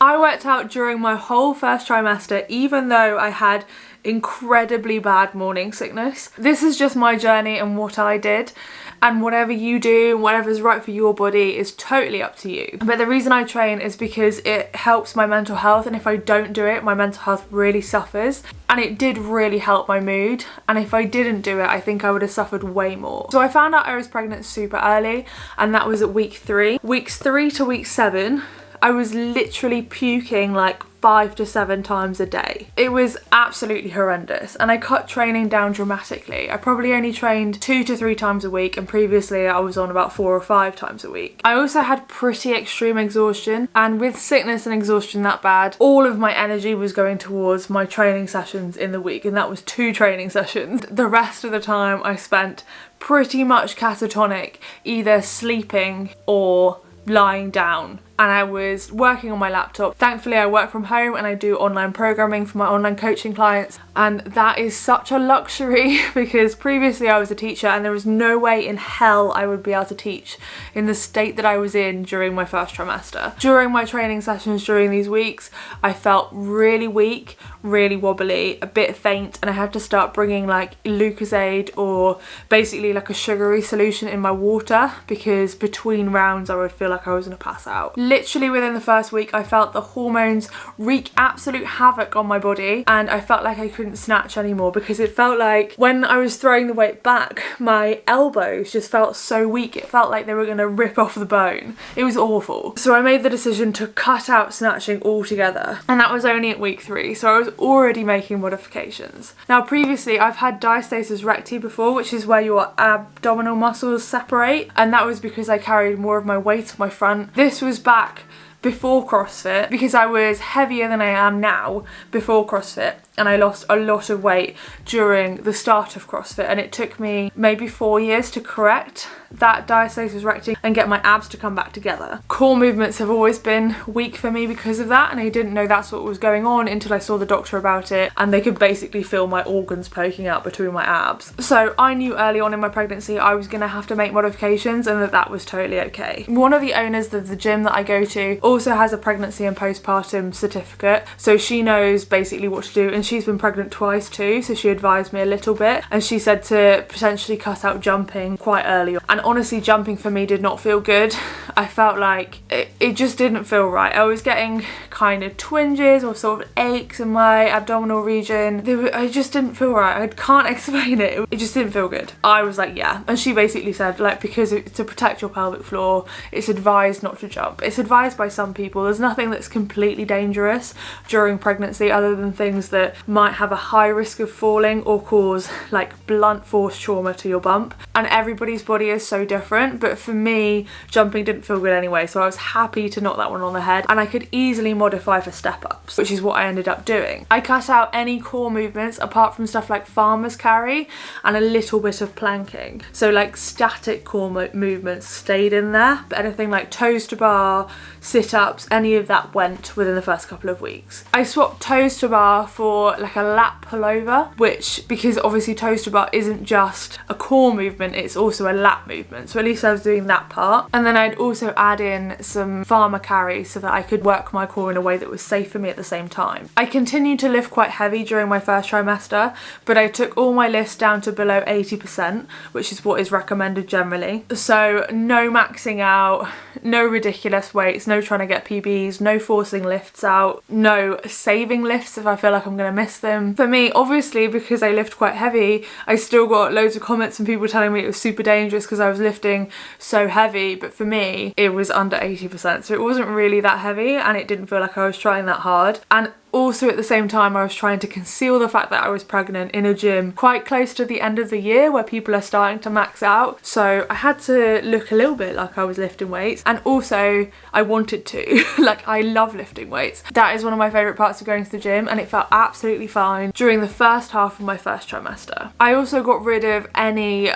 I worked out during my whole first trimester, even though I had incredibly bad morning sickness. This is just my journey and what I did, and whatever you do, whatever's right for your body is totally up to you. But the reason I train is because it helps my mental health, and if I don't do it, my mental health really suffers. And it did really help my mood, and if I didn't do it, I think I would have suffered way more. So I found out I was pregnant super early, and that was at week 3. Weeks 3 to week 7, I was literally puking like 5 to 7 times a day. It was absolutely horrendous, and I cut training down dramatically. I probably only trained 2 to 3 times a week, and previously I was on about 4 or 5 times a week. I also had pretty extreme exhaustion, and with sickness and exhaustion that bad, all of my energy was going towards my training sessions in the week, and that was 2 training sessions. The rest of the time I spent pretty much catatonic, either sleeping or lying down, and I was working on my laptop. Thankfully I work from home and I do online programming for my online coaching clients, and that is such a luxury because previously I was a teacher and there was no way in hell I would be able to teach in the state that I was in during my first trimester. During my training sessions during these weeks, I felt really weak, really wobbly, a bit faint, and I had to start bringing like Lucozade or basically like a sugary solution in my water, because between rounds I would feel like I was gonna pass out. Literally within the first week I felt the hormones wreak absolute havoc on my body, and I felt like I couldn't snatch anymore, because it felt like when I was throwing the weight back, my elbows just felt so weak. It felt like they were gonna rip off the bone. It was awful. So I made the decision to cut out snatching altogether, and that was only at week 3, so I was already making modifications. Now previously I've had diastasis recti before, which is where your abdominal muscles separate, and that was because I carried more of my weight on my front. This was back before CrossFit, because I was heavier than I am now before CrossFit, and I lost a lot of weight during the start of CrossFit, and it took me maybe 4 years to correct that diastasis recti and get my abs to come back together. Core movements have always been weak for me because of that, and I didn't know that's what was going on until I saw the doctor about it, and they could basically feel my organs poking out between my abs. So I knew early on in my pregnancy I was gonna have to make modifications, and that was totally okay. One of the owners of the gym that I go to also has a pregnancy and postpartum certificate, so she knows basically what to do, and she's been pregnant twice too, so she advised me a little bit, and she said to potentially cut out jumping quite early. And honestly, jumping for me did not feel good. I felt like it just didn't feel right. I was getting kind of twinges or sort of aches in my abdominal region. I just didn't feel right. I can't explain it. It just didn't feel good. I was like, yeah. And she basically said, like, because to protect your pelvic floor, it's advised not to jump. It's advised by some people. There's nothing that's completely dangerous during pregnancy other than things that might have a high risk of falling or cause like blunt force trauma to your bump. And everybody's body is so different, but for me, jumping didn't feel good anyway, so I was happy to knock that one on the head, and I could easily modify for step-ups, which is what I ended up doing. I cut out any core movements apart from stuff like farmer's carry and a little bit of planking. So like static core movements stayed in there, but anything like toes to bar, sit-ups, any of that went within the first couple of weeks. I swapped toes to bar for like a lat pullover, which, because obviously toes to bar isn't just a core movement, it's also a lat movement, so at least I was doing that part. And then I'd also add in some farmer carry so that I could work my core in a way that was safe for me at the same time. I continued to lift quite heavy during my first trimester, but I took all my lifts down to below 80%, which is what is recommended generally. So no maxing out, no ridiculous weights, no trying to get PBs, no forcing lifts out, no saving lifts if I feel like I'm gonna miss them. For me, obviously, because I lift quite heavy, I still got loads of comments and people telling me it was super dangerous because I was lifting so heavy, but for me it was under 80%, so it wasn't really that heavy and it didn't feel like I was trying that hard. And also at the same time I was trying to conceal the fact that I was pregnant in a gym quite close to the end of the year where people are starting to max out, so I had to look a little bit like I was lifting weights, and also I wanted to. Like, I love lifting weights. That is one of my favourite parts of going to the gym, and it felt absolutely fine during the first half of my first trimester. I also got rid of any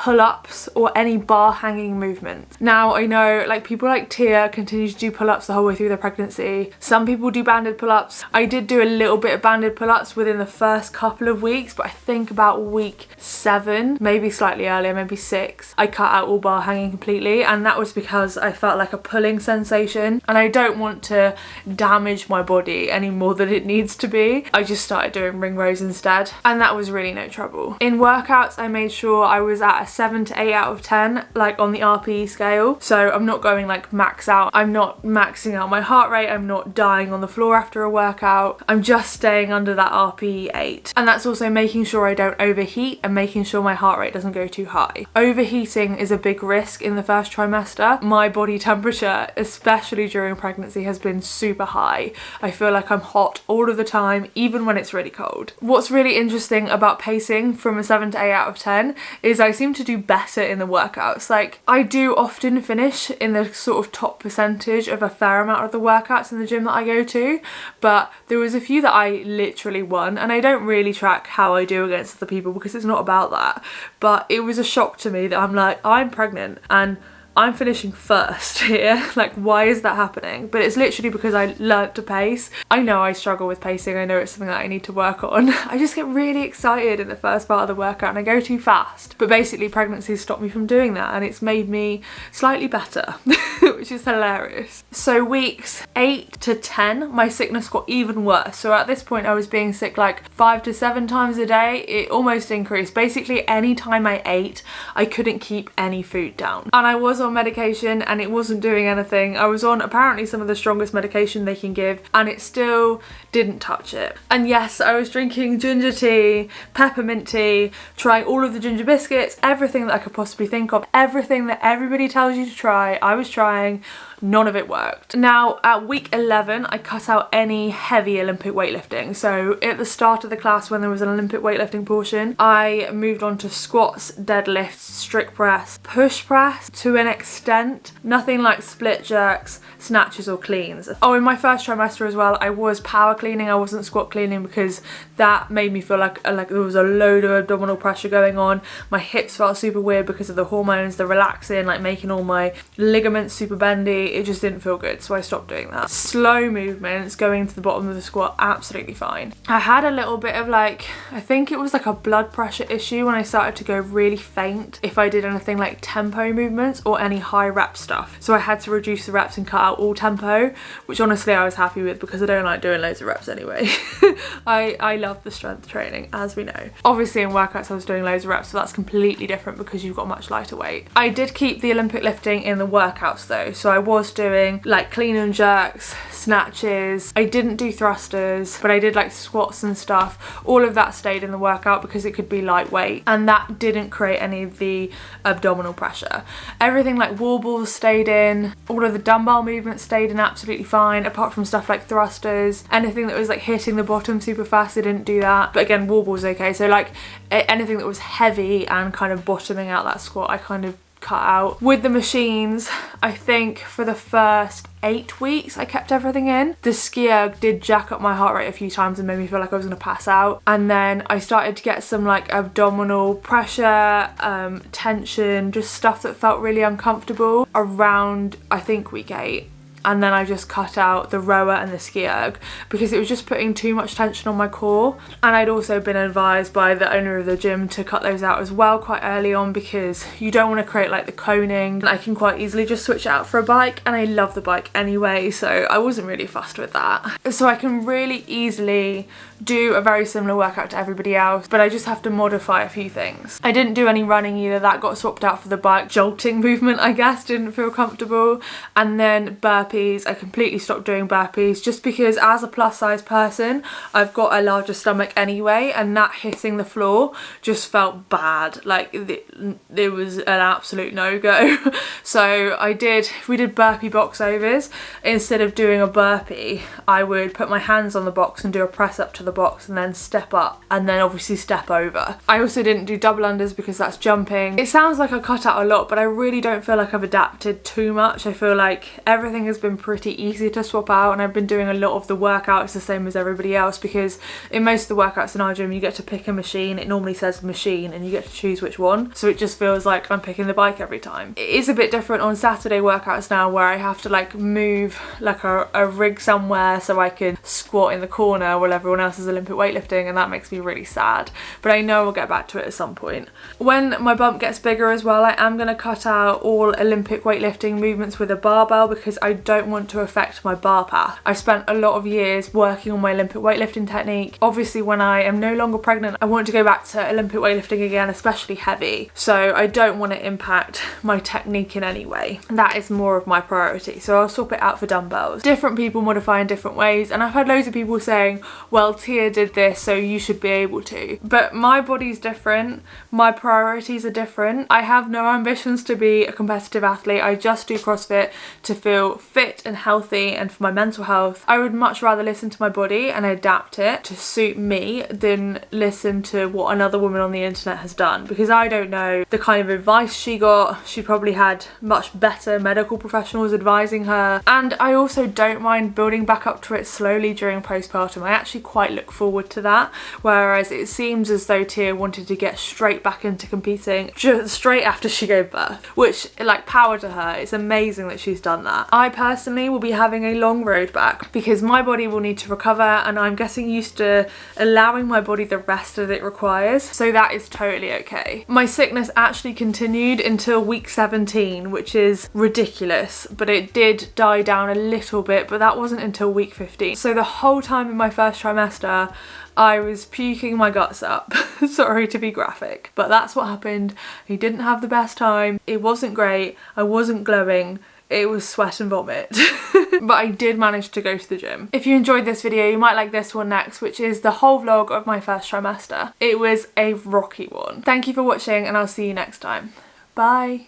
pull-ups or any bar hanging movements. Now I know like people like Tia continue to do pull-ups the whole way through their pregnancy. Some people do banded pull-ups. I did do a little bit of banded pull-ups within the first couple of weeks, but I think about week 7, maybe slightly earlier, maybe 6, I cut out all bar hanging completely, and that was because I felt like a pulling sensation and I don't want to damage my body any more than it needs to be. I just started doing ring rows instead, and that was really no trouble. In workouts, I made sure I was at a 7 to 8 out of 10, like on the RPE scale. So I'm not going like max out. I'm not maxing out my heart rate. I'm not dying on the floor after a workout. I'm just staying under that RPE 8. And that's also making sure I don't overheat and making sure my heart rate doesn't go too high. Overheating is a big risk in the first trimester. My body temperature, especially during pregnancy, has been super high. I feel like I'm hot all of the time, even when it's really cold. What's really interesting about pacing from a 7 to 8 out of 10 is I seem to do better in the workouts. Like, I do often finish in the sort of top percentage of a fair amount of the workouts in the gym that I go to, but there was a few that I literally won, and I don't really track how I do against other people because it's not about that, but it was a shock to me that I'm like, I'm pregnant and I'm finishing first here. Like, why is that happening? But it's literally because I learnt to pace. I know I struggle with pacing. I know it's something that I need to work on. I just get really excited in the first part of the workout and I go too fast. But basically pregnancy stopped me from doing that, and it's made me slightly better, which is hilarious. So weeks 8 to 10, my sickness got even worse. So at this point I was being sick like 5 to 7 times a day. It almost increased. Basically any time I ate, I couldn't keep any food down. And I was on medication and it wasn't doing anything. I was on apparently some of the strongest medication they can give and it still didn't touch it. And yes, I was drinking ginger tea, peppermint tea, trying all of the ginger biscuits, everything that I could possibly think of, everything that everybody tells you to try, I was trying. None of it worked. Now at week 11 I cut out any heavy Olympic weightlifting. So at the start of the class, when there was an Olympic weightlifting portion, I moved on to squats, deadlifts, strict press, push press to an extent, nothing like split jerks, snatches or cleans. Oh, in my first trimester as well, I was power cleaning. I wasn't squat cleaning because that made me feel like there was a load of abdominal pressure going on. My hips felt super weird because of the hormones, the relaxing, like making all my ligaments super bendy. It just didn't feel good, so I stopped doing that. Slow movements going to the bottom of the squat, absolutely fine. I had a little bit of like, I think it was like a blood pressure issue when I started to go really faint if I did anything like tempo movements or any high rep stuff. So I had to reduce the reps and cut out all tempo, which honestly I was happy with because I don't like doing loads of reps anyway. I love the strength training, as we know. Obviously in workouts I was doing loads of reps, so that's completely different because you've got much lighter weight. I did keep the Olympic lifting in the workouts though, so I was doing like clean and jerks, snatches. I didn't do thrusters, but I did like squats and stuff. All of that stayed in the workout because it could be lightweight, and that didn't create any of the abdominal pressure. Everything like wall balls stayed in, all of the dumbbell movements stayed in absolutely fine, apart from stuff like thrusters. Anything that was like hitting the bottom super fast, I didn't do that. But again, wall balls okay. So like anything that was heavy and kind of bottoming out that squat, I kind of cut out. With the machines, I think for the first 8 weeks I kept everything in. The ski erg did jack up my heart rate a few times and made me feel like I was gonna pass out, and then I started to get some like abdominal pressure, tension, just stuff that felt really uncomfortable around I think week 8. And then I just cut out the rower and the ski erg because it was just putting too much tension on my core. And I'd also been advised by the owner of the gym to cut those out as well quite early on because you don't want to create like the coning. I can quite easily just switch it out for a bike, and I love the bike anyway, so I wasn't really fussed with that. So I can really easily do a very similar workout to everybody else, but I just have to modify a few things. I didn't do any running either. That got swapped out for the bike. Jolting movement, I guess, didn't feel comfortable. And then burpees, I completely stopped doing burpees just because as a plus size person, I've got a larger stomach anyway, and that hitting the floor just felt bad. Like it was an absolute no-go. So we did burpee box overs. Instead of doing a burpee, I would put my hands on the box and do a press up to the box and then step up and then obviously step over. I also didn't do double unders because that's jumping. It sounds like I cut out a lot, but I really don't feel like I've adapted too much. I feel like everything is has been pretty easy to swap out, and I've been doing a lot of the workouts the same as everybody else, because in most of the workouts in our gym you get to pick a machine. It normally says machine and you get to choose which one, so it just feels like I'm picking the bike every time. It is a bit different on Saturday workouts now, where I have to like move like a rig somewhere so I can squat in the corner while everyone else is Olympic weightlifting, and that makes me really sad, but I know I'll get back to it at some point. When my bump gets bigger as well, I am going to cut out all Olympic weightlifting movements with a barbell, because I don't want to affect my bar path. I've spent a lot of years working on my Olympic weightlifting technique. Obviously when I am no longer pregnant, I want to go back to Olympic weightlifting again, especially heavy, so I don't want to impact my technique in any way. That is more of my priority, so I'll swap it out for dumbbells. Different people modify in different ways, and I've had loads of people saying, well, Tia did this so you should be able to, but my body's different, my priorities are different. I have no ambitions to be a competitive athlete. I just do CrossFit to feel fit and healthy and for my mental health. I would much rather listen to my body and adapt it to suit me than listen to what another woman on the internet has done, because I don't know the kind of advice she got. She probably had much better medical professionals advising her, and I also don't mind building back up to it slowly during postpartum. I actually quite look forward to that, whereas it seems as though Tia wanted to get straight back into competing just straight after she gave birth, which, like, power to her. It's amazing that she's done that. I personally will be having a long road back, because my body will need to recover, and I'm getting used to allowing my body the rest that it requires, so that is totally okay. My sickness actually continued until week 17, which is ridiculous, but it did die down a little bit, but that wasn't until week 15. So the whole time in my first trimester I was puking my guts up. Sorry to be graphic, but that's what happened. He didn't have the best time. It wasn't great. I wasn't glowing. It was sweat and vomit. But I did manage to go to the gym. If you enjoyed this video, you might like this one next, which is the whole vlog of my first trimester. It was a rocky one. Thank you for watching, and I'll see you next time. Bye.